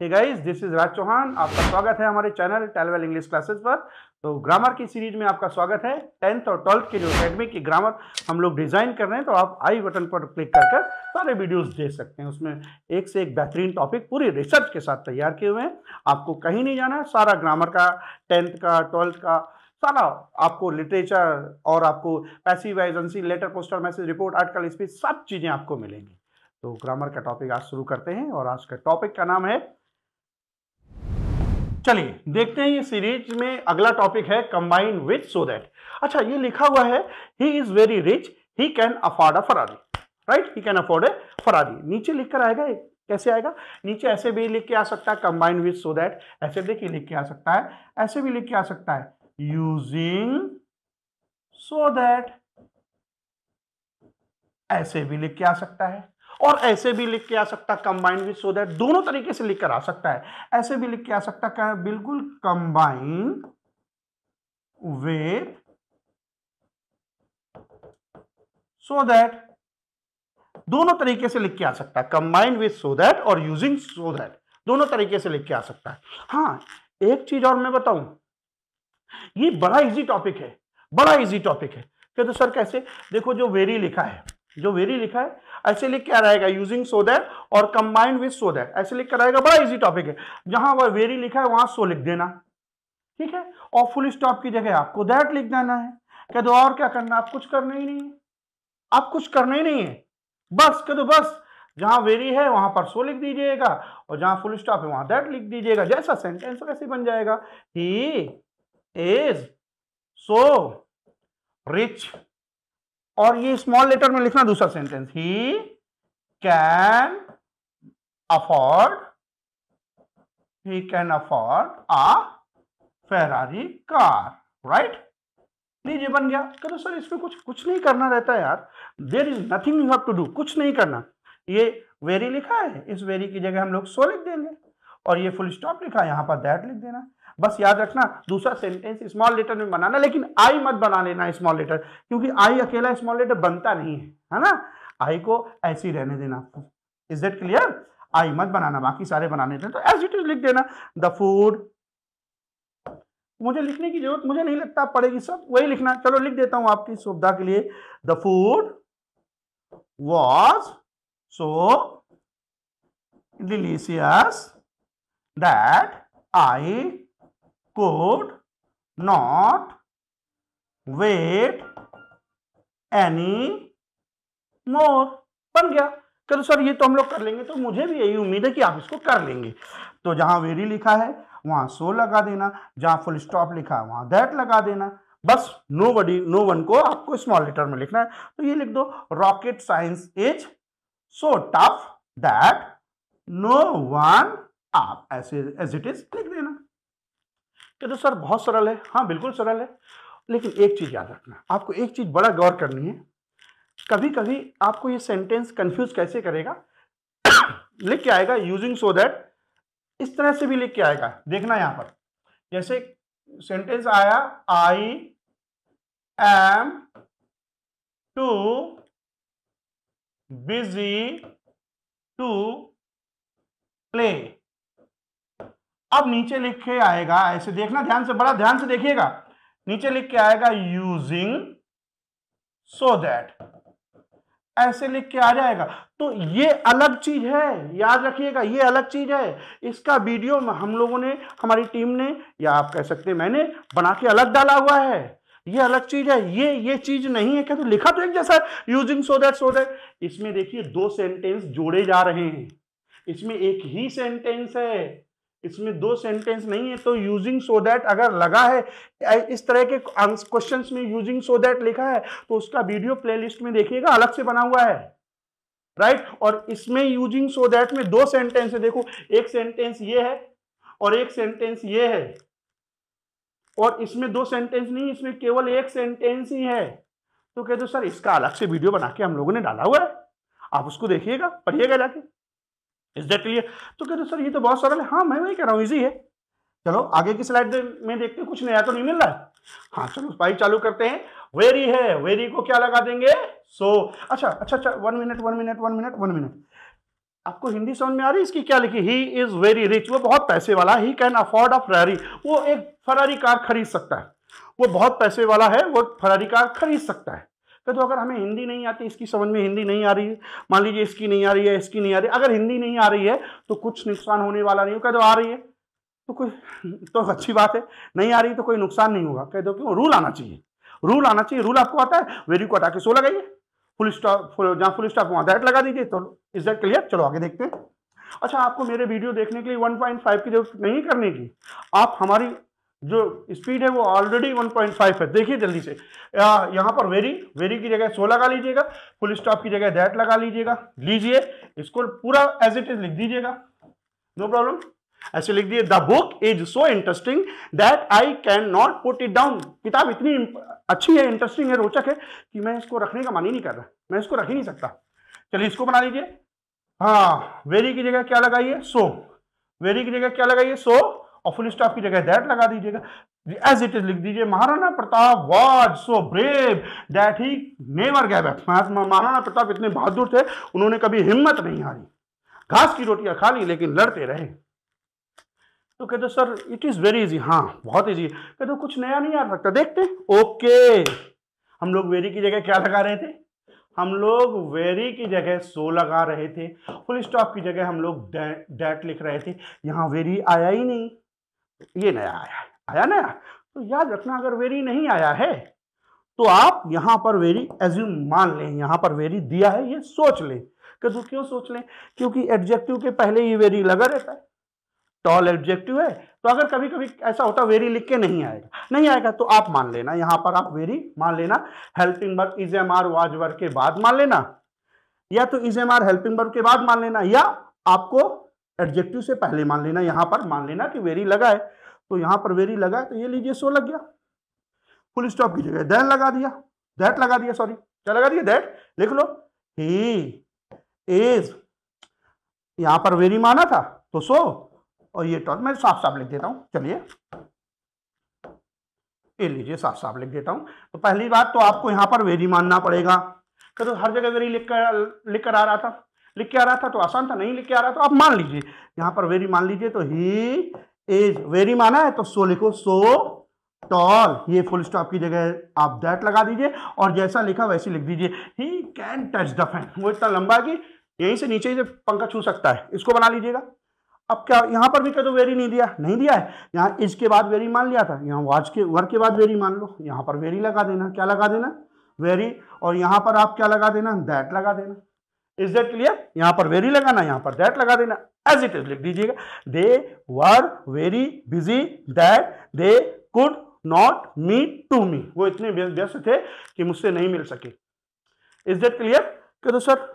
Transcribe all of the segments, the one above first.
Hey guys, this is राज चौहान। आपका स्वागत है हमारे चैनल टेलवेल इंग्लिश क्लासेस पर। तो ग्रामर की सीरीज में आपका स्वागत है। 10th और 12th के जो एकेडमिक की ग्रामर हम लोग डिजाइन कर रहे हैं, तो आप आई बटन पर क्लिक कर सारे वीडियोस देख सकते हैं। उसमें एक से एक बेहतरीन टॉपिक पूरी रिसर्च के साथ तैयार किए हुए हैं। आपको कहीं नहीं जाना है। सारा ग्रामर का, 10th का, 12th का सारा आपको, लिटरेचर और आपको passive agency, letter, poster, message, report, article, speech, सब चीजें आपको मिलेंगी। तो ग्रामर का टॉपिक आज शुरू करते हैं और आज का टॉपिक का नाम है, चलिए देखते हैं ये सीरीज में अगला टॉपिक है कंबाइन विथ सो दैट। अच्छा, ये लिखा हुआ है he is very rich, he can afford a Ferrari, right, he can afford A Ferrari. नीचे लिखकर आएगा, कैसे आएगा? नीचे ऐसे भी लिख के आ सकता है कंबाइन विथ सो दैट, ऐसे देखिए लिख के आ सकता है, ऐसे भी लिख के आ सकता है यूजिंग सो दैट, ऐसे भी लिख के आ सकता है और ऐसे भी लिख के आ सकता है कंबाइन विथ सो दैट। दोनों तरीके से लिखकर आ सकता है। ऐसे भी लिख के आ सकता है बिल्कुल कंबाइन विथ सो दैट, दोनों तरीके से लिख के आ सकता है। कंबाइन विथ सो दैट और यूजिंग सो दैट, दोनों तरीके से लिख के आ सकता है। हाँ, एक चीज और मैं बताऊं, ये बड़ा इजी टॉपिक है, बड़ा इजी टॉपिक है। तो सर कैसे? देखो, जो वेरी लिखा है, जो वेरी लिखा है ऐसे लिख के आ रहेगा यूजिंग सो दैट और कंबाइन विथ सो दैट, ऐसे लिख कर आएगा। बड़ा इजी टॉपिक है। जहां वह वेरी लिखा है वहां सो लिख देना, ठीक है, और फुल स्टॉप की जगह आपको दैट लिख देना है। कह दो और क्या करना, आप कुछ करना ही नहीं है, आप कुछ करना ही नहीं है, बस कह दो, बस जहां वेरी है वहां पर सो लिख दीजिएगा और जहां फुल स्टॉप है वहां दैट लिख दीजिएगा। जैसा सेंटेंस वैसे बन जाएगा। ही इज सो रिच, और ये स्मॉल लेटर में लिखना दूसरा sentence, he can afford, he can afford a Ferrari car, right. लीजिए बन गया। तो सर इसमें कुछ नहीं करना रहता है यार, there is nothing you have to do, कुछ नहीं करना। ये वेरी लिखा है, इस वेरी की जगह हम लोग सो लिख देंगे और ये फुल स्टॉप लिखा है, यहां पर दैट लिख देना। बस याद रखना दूसरा सेंटेंस स्मॉल लेटर में बनाना, लेकिन आई मत बना लेना स्मॉल लेटर, क्योंकि आई अकेला स्मॉल लेटर बनता नहीं है ना। आई को ऐसे ही रहने देना। Is that clear? आई मत बनाना, बाकी सारे बनाने थे तो एज इट इज लिख देना। द फूड, मुझे लिखने की जरूरत मुझे नहीं लगता पड़ेगी, सब वही लिखना। चलो लिख देता हूं आपकी सुविधा के लिए। The food was so delicious that I could not wait any more। बन गया। चलो सर ये तो हम लोग कर लेंगे, तो मुझे भी यही उम्मीद है कि आप इसको कर लेंगे। तो जहां वेरी लिखा है वहां सो लगा देना, जहां फुल स्टॉप लिखा है वहां दैट लगा देना। बस नो वन को आपको स्मॉल लेटर में लिखना है। तो ये लिख दो, rocket science is so tough that no one, आप ऐसे एज इट इज लिख देना। तो सर बहुत सरल है। हाँ बिल्कुल सरल है, लेकिन एक चीज याद रखना, आपको एक चीज बड़ा गौर करनी है। कभी कभी आपको ये सेंटेंस कंफ्यूज कैसे करेगा, लिख के आएगा यूजिंग सो दैट, इस तरह से भी लिख के आएगा। देखना यहां पर, जैसे सेंटेंस आया I am too busy to play, अब नीचे लिख के आएगा, ऐसे देखना ध्यान से, बड़ा ध्यान से देखिएगा, नीचे लिख के आएगा यूजिंग सो दैट, ऐसे लिख के आ जाएगा। तो ये अलग चीज है, याद रखिएगा, ये अलग चीज है। इसका वीडियो हम लोगों ने, हमारी टीम ने, या आप कह सकते हैं मैंने बना के अलग डाला हुआ है। ये अलग चीज है, ये चीज नहीं है। क्या तो लिखा तो एक जैसा है, यूजिंग सो दैट। इसमें देखिए दो सेंटेंस जोड़े जा रहे हैं, इसमें एक ही सेंटेंस है, इसमें दो सेंटेंस नहीं है। तो यूजिंग सो दैट अगर लगा है, इस तरह के क्वेश्चंस में यूजिंग सो दैट लिखा है, तो उसका वीडियो प्लेलिस्ट में देखिएगा, अलग से बना हुआ है, राइट। और इसमें यूजिंग सो दैट में दो सेंटेंस है। देखो, एक सेंटेंस ये है और एक सेंटेंस ये है, और इसमें दो सेंटेंस नहीं, इसमें केवल एक सेंटेंस ही है। तो कहते सर इसका अलग से वीडियो बना के हम लोगों ने डाला हुआ है, आप उसको देखिएगा, पढ़िएगा जाके। Is that clear? तो कहते सर ये तो बहुत सरल है। हाँ मैं वही कह रहा हूँ, इजी है। चलो आगे की स्लाइड में देखते हैं, कुछ नया तो नहीं मिल रहा है। हाँ चलो भाई चालू करते हैं। वेरी है, वेरी को क्या लगा देंगे? सो। अच्छा 1 मिनट। आपको हिंदी समझ में आ रही है इसकी? क्या लिखी? ही इज वेरी रिच, वो बहुत पैसे वाला। He can afford a Ferrari, वो एक फरारी कार खरीद सकता है। वो बहुत पैसे वाला है, वो फरारी कार खरीद सकता है। तो अगर हमें हिंदी नहीं आती, इसकी समझ में हिंदी नहीं आ रही है, मान लीजिए इसकी नहीं आ रही है, इसकी नहीं आ रही है, अगर हिंदी नहीं आ रही है तो कुछ नुकसान होने वाला नहीं होगा। आ रही है तो कोई तो अच्छी बात है, नहीं आ रही तो कोई नुकसान नहीं होगा। कह दो क्यों? रूल आना चाहिए, रूल आना चाहिए। रूल आपको आता है? वेरी को हटा के सो लगाइए, फुल स्टॉप, जहां फुल स्टॉप वहां दैट लगा दीजिए। तो इज दैट क्लियर? चलो आगे देखते हैं। अच्छा, आपको मेरे वीडियो देखने के लिए 1.5 की जरूरत नहीं करने की। आप हमारी जो स्पीड है वो ऑलरेडी 1.5 है। देखिए जल्दी से, यहाँ पर वेरी की जगह सो लगा लीजिएगा, फुल स्टॉप की जगह दैट लगा लीजिएगा। लीजिए, इसको पूरा एज इट इज लिख दीजिएगा, नो प्रॉब्लम। ऐसे लिख दिए, the book is so interesting that I can not put it down. किताब इतनी अच्छी है, इंटरेस्टिंग है, रोचक है कि मैं इसको रखने का मन ही नहीं कर रहा, मैं इसको रख ही नहीं सकता। चलिए इसको बना लीजिए। हाँ, वेरी की जगह क्या लगाइए? सो। वेरी की जगह क्या लगाइए? सो, और फुल स्टॉप की जगह दैट लगा दीजिएगा। एज इट इज लिख दीजिए, Maharana Pratap was so brave that he never gave up. Maharana Pratap इतने बहादुर थे, उन्होंने कभी हिम्मत नहीं हारी। घास की रोटियां खा ली लेकिन लड़ते रहे। तो कहते sir it is very easy. हाँ, बहुत इजी। कहते कुछ नया नहीं आ सकता, देखते। ओके, हम लोग वेरी की जगह क्या लगा रहे थे? हम लोग वेरी की जगह सो लगा रहे थे, फुल स्टॉप की जगह हम लोग डैट लिख रहे थे। यहाँ वेरी आया ही नहीं, ये नया आया नया। तो याद रखना, अगर वेरी नहीं आया है तो आप यहां पर वेरी एज्यूम मान लें, यहां पर वेरी दिया है ये सोच लें। क्यों सोच लें? क्योंकि एडजेक्टिव के पहले ये वेरी लगा रहता है। टॉल एडजेक्टिव है, तो अगर कभी कभी ऐसा होता वेरी लिख के नहीं आएगा तो आप मान लेना, यहां पर आप वेरी मान लेना। Helping verb is am are was verb के बाद मान लेना, या तो is am are helping verb के बाद मान लेना, या आपको एडजेक्टिव से पहले मान लेना। यहां पर मान लेना कि वेरी लगा है, तो यहां पर वेरी लगा है, तो ये लीजिए सो लग गया। फुल स्टॉप की जगह देन लगा दिया, दैट लगा दिया, सॉरी क्या लगा दिया? दैट। लिख लो, ही इज, यहां पर वेरी माना था तो सो, और ये टॉल मैं साफ साफ लिख देता हूं। चलिए ये लीजिए, साफ साफ लिख देता हूं। तो पहली बात तो आपको यहां पर वेरी मानना पड़ेगा। तो हर जगह वेरी लिख कर आ रहा था, तो आसान था। नहीं लिख के आ रहा तो आप मान लीजिए, यहां पर वेरी मान लीजिए। तो ही इज, वेरी माना है तो सो लिखो, सो टॉल। ये फुल स्टॉप की जगह आप दैट लगा दीजिए, और जैसा लिखा वैसे लिख दीजिए। He can touch the fan, वो इतना लंबा है कि यहीं से नीचे से पंखा छू सकता है, इसको बना लीजिएगा। अब क्या यहां पर भी कह दो वेरी नहीं दिया है, यहाँ इसके बाद वेरी मान लिया था, यहाँ वाज के वर्ग के बाद वेरी मान लो, यहां पर वेरी लगा देना। क्या लगा देना? वेरी। और यहां पर आप क्या लगा देना? दैट लगा देना। Is that clear? यहां पर वेरी लगाना, यहां पर दैट लगा देना। एज इट इज लिख दीजिएगा, they were very busy that they could not meet to me. वो इतने व्यस्त थे कि मुझसे नहीं मिल सके। Is that clear? कह दो सर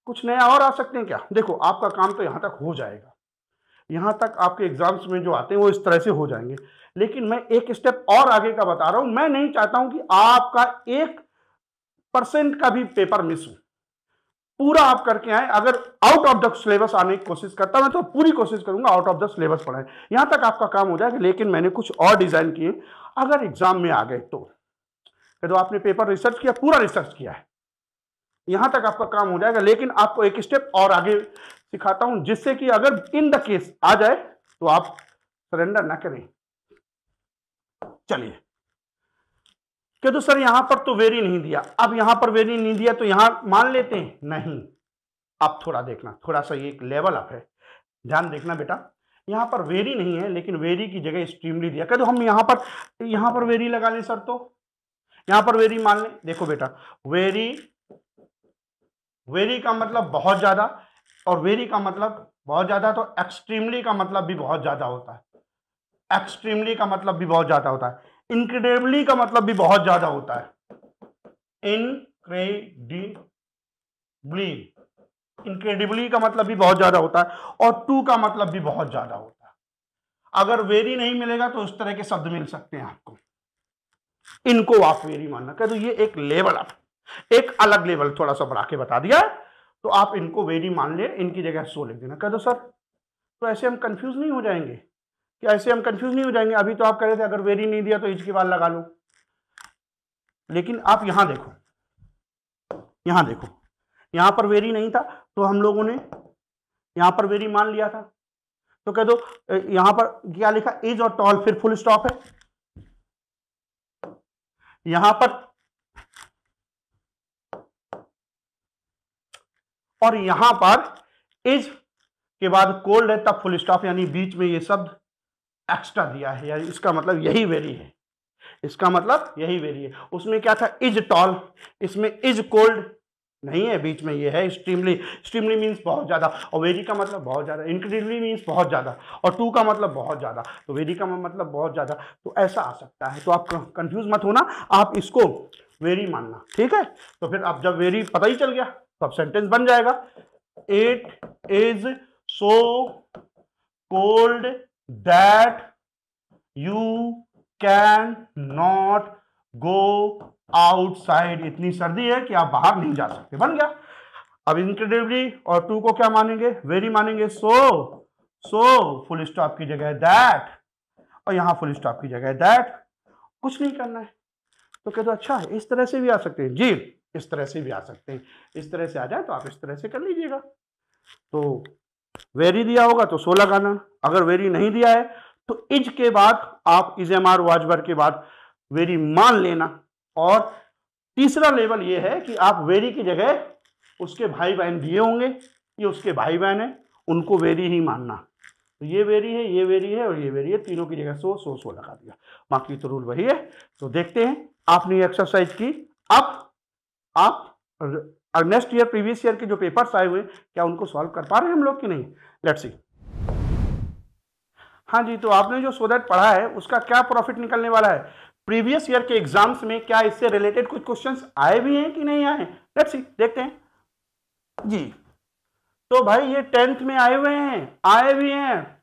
कुछ नया और आ सकते हैं क्या? देखो आपका काम तो यहां तक हो जाएगा, यहां तक आपके एग्जाम्स में जो आते हैं वो इस तरह से हो जाएंगे, लेकिन मैं एक स्टेप और आगे का बता रहा हूं। मैं नहीं चाहता हूं कि आपका 1% का भी पेपर मिस हो, पूरा आप करके आए। अगर आउट ऑफ द सिलेबस आने की कोशिश करता मैं तो पूरी कोशिश करूंगा आउट ऑफ द सिलेबस पढ़ाएं, यहां तक आपका काम हो जाएगा। लेकिन मैंने कुछ और डिजाइन किए, अगर एग्जाम में आ गए तो आपने पेपर रिसर्च किया, पूरा रिसर्च किया है, यहां तक आपका काम हो जाएगा। लेकिन आपको एक स्टेप और आगे सिखाता हूं, जिससे कि अगर इन द केस आ जाए तो आप सरेंडर ना करें। चलिए, कि तो सर यहां पर तो वेरी नहीं दिया, अब यहां पर वेरी नहीं दिया तो यहां मान लेते हैं? नहीं, अब थोड़ा देखना, थोड़ा सा ये एक लेवल अप है, ध्यान देखना बेटा। यहां पर वेरी नहीं है, लेकिन वेरी की जगह एक्सट्रीमली दिया। तो हम यहां पर वेरी लगा लें सर, तो यहां पर वेरी मान लें। देखो बेटा, वेरी का मतलब बहुत ज्यादा, और वेरी का मतलब बहुत ज्यादा, तो एक्सट्रीमली का मतलब भी बहुत ज्यादा होता है। एक्सट्रीमली का मतलब भी बहुत ज्यादा होता है। इनक्रेडिबली का मतलब भी बहुत ज्यादा होता है। इनक्रेडिबली का मतलब भी बहुत ज्यादा होता है, और टू का मतलब भी बहुत ज्यादा होता है। अगर वेरी नहीं मिलेगा तो इस तरह के शब्द मिल सकते हैं आपको, इनको आप वेरी मानना। कह दो ये एक लेवल अप, एक अलग लेवल थोड़ा सा बढ़ा के बता दिया है, तो आप इनको वेरी मान ले, इनकी जगह सो लिख देना। कह दो सर तो ऐसे हम कंफ्यूज नहीं हो जाएंगे? क्या ऐसे हम कंफ्यूज नहीं हो जाएंगे? अभी तो आप कह रहे थे अगर वेरी नहीं दिया तो इज के बाद लगा लो, लेकिन आप यहां देखो, यहां पर वेरी नहीं था तो हम लोगों ने यहां पर वेरी मान लिया था, तो कह दो यहां पर क्या लिखा, इज और टॉल, फिर फुल स्टॉप है। यहां पर और यहां पर इज के बाद कोल्ड है तब फुल स्टॉप, यानी बीच में ये शब्द एक्स्ट्रा दिया है, यानी इसका मतलब यही वेरी है, इसका मतलब यही वेरी है। उसमें क्या था, इज टॉल, इसमें इज कोल्ड नहीं है, बीच में ये है एक्सट्रीमली। एक्सट्रीमली मीन्स बहुत ज्यादा, और वेरी का मतलब बहुत ज्यादा, इनक्रेडिबली मीन्स बहुत ज्यादा, और टू का मतलब बहुत ज्यादा, तो वेरी का मतलब बहुत ज्यादा, तो ऐसा आ सकता है। तो आप कंफ्यूज मत होना, आप इसको वेरी मानना, ठीक है। तो फिर अब जब वेरी पता ही चल गया तो अब सेंटेंस बन जाएगा, it is so cold that you can not go outside, इतनी सर्दी है कि आप बाहर नहीं जा सकते, बन गया। अब इनक्रेडिबली और टू को क्या मानेंगे, वेरी मानेंगे। सो फुल स्टॉप की जगह दैट, और यहां फुल स्टॉप की जगह दैट, कुछ नहीं करना है। तो कह दो अच्छा इस तरह से भी आ सकते हैं जी, इस तरह से भी आ सकते हैं, इस तरह से आ जाए तो आप इस तरह से कर लीजिएगा। तो वेरी दिया होगा तो 16 लगाना, अगर वेरी नहीं दिया है तो इज के बाद आप इज एम आर वाजबर के बाद वेरी मान लेना। और तीसरा लेवल ये है कि आप वेरी की जगह उसके भाई बहन दिए होंगे, ये उसके भाई बहन है, उनको वेरी ही मानना। तो ये वेरी है, ये वेरी है और ये वेरी है, तीनों की जगह सो लगा दिया, बाकी तो रूल वही है। तो देखते हैं, आपने ये एक्सरसाइज की, अब आप नेक्स्ट ईयर प्रीवियस ईयर के जो पेपर्स आए हुए क्या उनको सॉल्व कर पा रहे हैं हम लोग कि नहीं, लेट्स सी। हाँ जी, तो आपने जो सो दैट पढ़ा है उसका क्या प्रॉफिट निकलने वाला है, प्रीवियस ईयर के एग्जाम्स में क्या इससे रिलेटेड कुछ क्वेश्चंस आए भी हैं कि नहीं आए, लेट्स सी, देखते हैं जी। तो भाई ये 10th में आए हुए हैं, आए भी हैं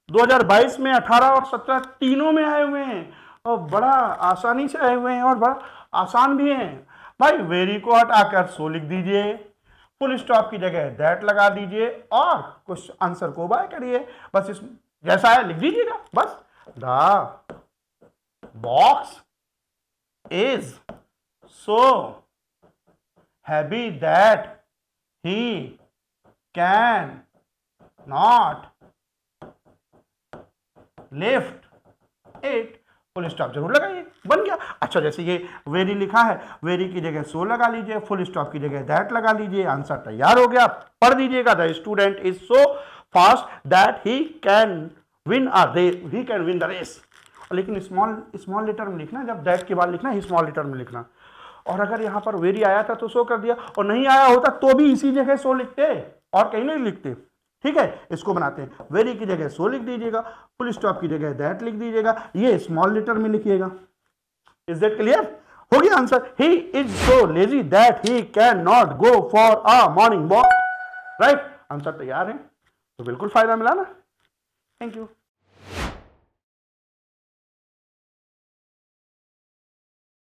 2022 में, 18 और 17 तीनों में आए हुए हैं, और बड़ा आसानी से आए हुए हैं और बड़ा आसान भी हैं। भाई वेरी को हटाकर सो लिख दीजिए, फुल स्टॉप की जगह दैट लगा दीजिए और कुछ आंसर को बाय करिए, बस इस जैसा है लिख दीजिएगा बस। The box is so heavy that he can not lift it, full stop जरूर लगाइए, बन गया। अच्छा जैसे ये वेरी लिखा है, वेरी की जगह सो लगा लीजिए, फुल स्टॉप की जगह दैट लगा लीजिए, आंसर तैयार हो गया, पढ़ दीजिएगा। The student is so fast that he can win the race. लेकिन स्मॉल लेटर में लिखना, जब दैट के बाद लिखना स्मॉल लेटर में लिखना। और अगर यहाँ पर वेरी आया था तो सो कर दिया, और नहीं आया होता तो भी इसी जगह सो लिखते और कहीं नहीं लिखते, ठीक है। इसको बनाते हैं, वेरी की जगह सो लिख दीजिएगा, फुल स्टॉप की जगह दैट लिख दीजिएगा, ये स्मॉल लेटर में लिखिएगा। Is that clear? हो गया answer. He is so lazy that he can not go for a morning walk, right. Answer तैयार है, तो बिल्कुल फायदा मिला ना। Thank you.